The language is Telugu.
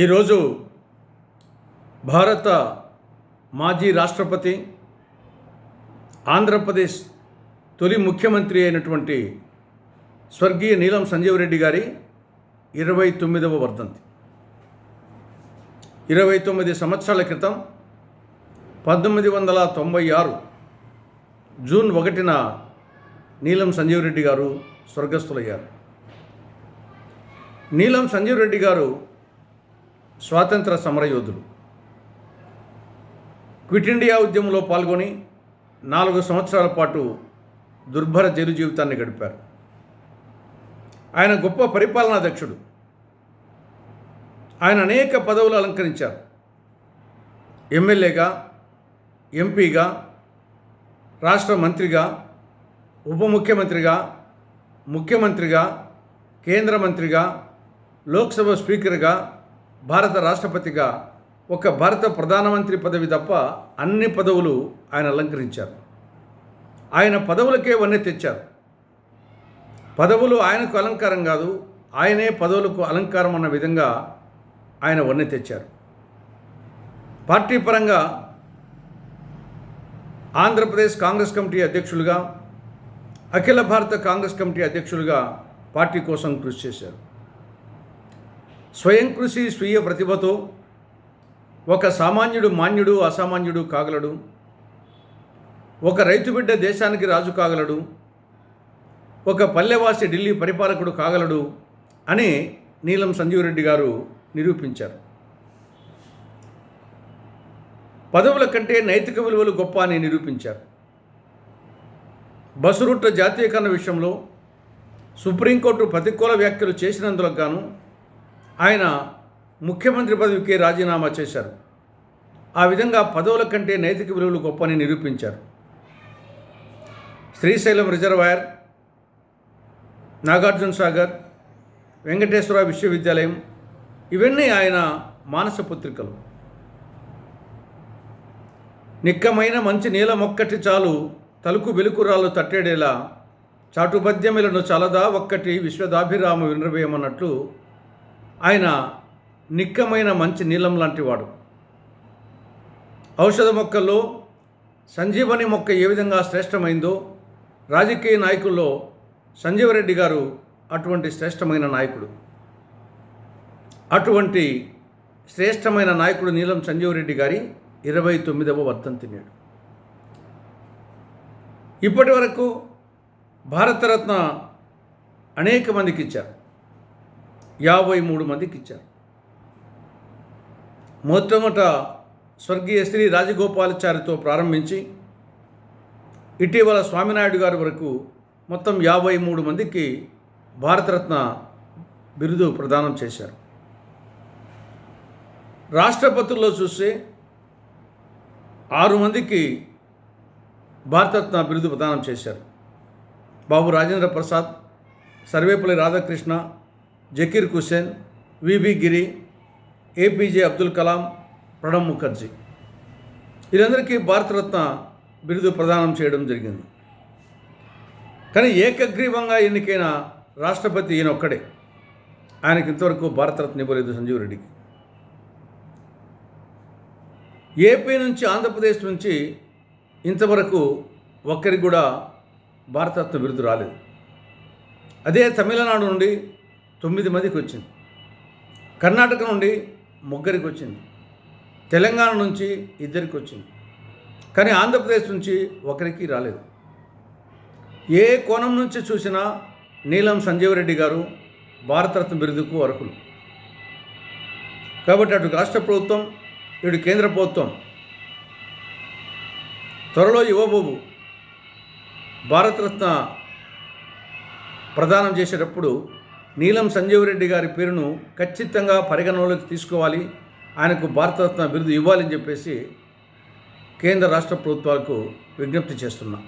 ఈరోజు భారత మాజీ రాష్ట్రపతి, ఆంధ్రప్రదేశ్ తొలి ముఖ్యమంత్రి అయినటువంటి స్వర్గీయ నీలం సంజీవ్ రెడ్డి గారి 29వ వర్ధంతి. 29 సంవత్సరాల క్రితం 1996 జూన్ 1న నీలం సంజీవ్ రెడ్డి గారు స్వర్గస్థులయ్యారు. నీలం సంజీవ్ రెడ్డి గారు స్వాతంత్ర సమరయోధులు. క్విట్ ఇండియా ఉద్యమంలో పాల్గొని 4 సంవత్సరాల పాటు దుర్భర జైలు జీవితాన్ని గడిపారు. ఆయన గొప్ప పరిపాలనా దక్షుడు. ఆయన అనేక పదవులు అలంకరించారు. ఎమ్మెల్యేగా, ఎంపీగా, రాష్ట్ర మంత్రిగా, ఉప ముఖ్యమంత్రిగా, ముఖ్యమంత్రిగా, కేంద్ర మంత్రిగా, లోక్సభ స్పీకర్గా, భారత రాష్ట్రపతిగా, ఒక భారత ప్రధానమంత్రి పదవి తప్ప అన్ని పదవులు ఆయన అలంకరించారు. ఆయన పదవులకే వన్నె తెచ్చారు. పదవులు ఆయనకు అలంకారం కాదు, ఆయనే పదవులకు అలంకారం అన్న విధంగా ఆయన వన్నె తెచ్చారు. పార్టీ పరంగా ఆంధ్రప్రదేశ్ కాంగ్రెస్ కమిటీ అధ్యక్షులుగా, అఖిల భారత కాంగ్రెస్ కమిటీ అధ్యక్షులుగా పార్టీ కోసం కృషి చేశారు. స్వయం కృషి, స్వీయ ప్రతిభతో ఒక సామాన్యుడు మాన్యుడు, అసామాన్యుడు కాగలడు. ఒక రైతు బిడ్డ దేశానికి రాజు కాగలడు. ఒక పల్లెవాసి ఢిల్లీ పరిపాలకుడు కాగలడు అని నీలం సంజీవ్ రెడ్డి గారు నిరూపించారు. పదవుల కంటే నైతిక విలువలు గొప్ప అని నిరూపించారు. బస్సు రూట్ల జాతీయకరణ విషయంలో సుప్రీంకోర్టు ప్రతికూల వ్యాఖ్యలు చేసినందుకు గాను ఆయన ముఖ్యమంత్రి పదవికి రాజీనామా చేశారు. ఆ విధంగా పదవుల కంటే నైతిక విలువలు గొప్పని నిరూపించారు. శ్రీశైలం రిజర్వాయర్, నాగార్జున సాగర్, వెంకటేశ్వర విశ్వవిద్యాలయం ఇవన్నీ ఆయన మానస పుత్రికలు. నిక్కమైన మంచి నీలమొక్కటి చాలు, తలుకు వెలుకురాళ్ళు తట్టేడేలా, చాటుబద్యములను చాలదా ఒక్కటి విశ్వదాభిరామ వినరవేయమన్నట్లు ఆయన నిక్కమైన మంచి నీలం లాంటివాడు. ఔషధ మొక్కల్లో సంజీవని మొక్క ఏ విధంగా శ్రేష్టమైందో రాజకీయ నాయకుల్లో సంజీవరెడ్డి గారు అటువంటి శ్రేష్టమైన నాయకుడు. అటువంటి శ్రేష్టమైన నాయకుడు నీలం సంజీవరెడ్డి గారి 29వ వర్ధంతి నేడు. ఇప్పటి వరకు భారతరత్న అనేక మందికి ఇచ్చారు. 53 మందికి ఇచ్చారు. మొట్టమొదట స్వర్గీయ శ్రీ రాజగోపాలాచారితో ప్రారంభించి ఇటీవల స్వామినాయుడు గారి వరకు మొత్తం 53 మందికి భారతరత్న బిరుదు ప్రదానం చేశారు. రాష్ట్రపతుల్లో చూస్తే 6 మందికి భారతరత్న బిరుదు ప్రదానం చేశారు. బాబు రాజేంద్ర ప్రసాద్, సర్వేపల్లి రాధాకృష్ణ, జకీర్ హుస్సేన్, విబి గిరి, ఏపీజే అబ్దుల్ కలాం, ప్రణబ్ ముఖర్జీ వీరందరికీ భారతరత్న బిరుదు ప్రదానం చేయడం జరిగింది. కానీ ఏకగ్రీవంగా ఎన్నికైన రాష్ట్రపతి ఈయన ఒక్కడే. ఆయనకి ఇంతవరకు భారతరత్న ఇవ్వలేదు సంజీవ్ రెడ్డికి. ఏపీ నుంచి, ఆంధ్రప్రదేశ్ నుంచి ఇంతవరకు ఒక్కరికి కూడా భారతరత్న బిరుదు రాలేదు. అదే తమిళనాడు నుండి 9 మందికి వచ్చింది. కర్ణాటక నుండి 3 వచ్చింది. తెలంగాణ నుంచి 2 వచ్చింది. కానీ ఆంధ్రప్రదేశ్ నుంచి 1 రాలేదు. ఏ కోణం నుంచి చూసినా నీలం సంజీవ్ రెడ్డి గారు భారతరత్న బిరుదుకు అర్హులు. కాబట్టి అటు రాష్ట్ర ప్రభుత్వం, ఇటు కేంద్ర ప్రభుత్వం త్వరలో ఇవ్వబోవు భారతరత్న ప్రదానం చేసేటప్పుడు నీలం సంజీవ్ రెడ్డి గారి పేరును ఖచ్చితంగా పరిగణనలోకి తీసుకోవాలి, ఆయనకు భారతరత్న బిరుదు ఇవ్వాలని చెప్పేసి కేంద్ర రాష్ట్ర ప్రభుత్వాలకు విజ్ఞప్తి చేస్తున్నా.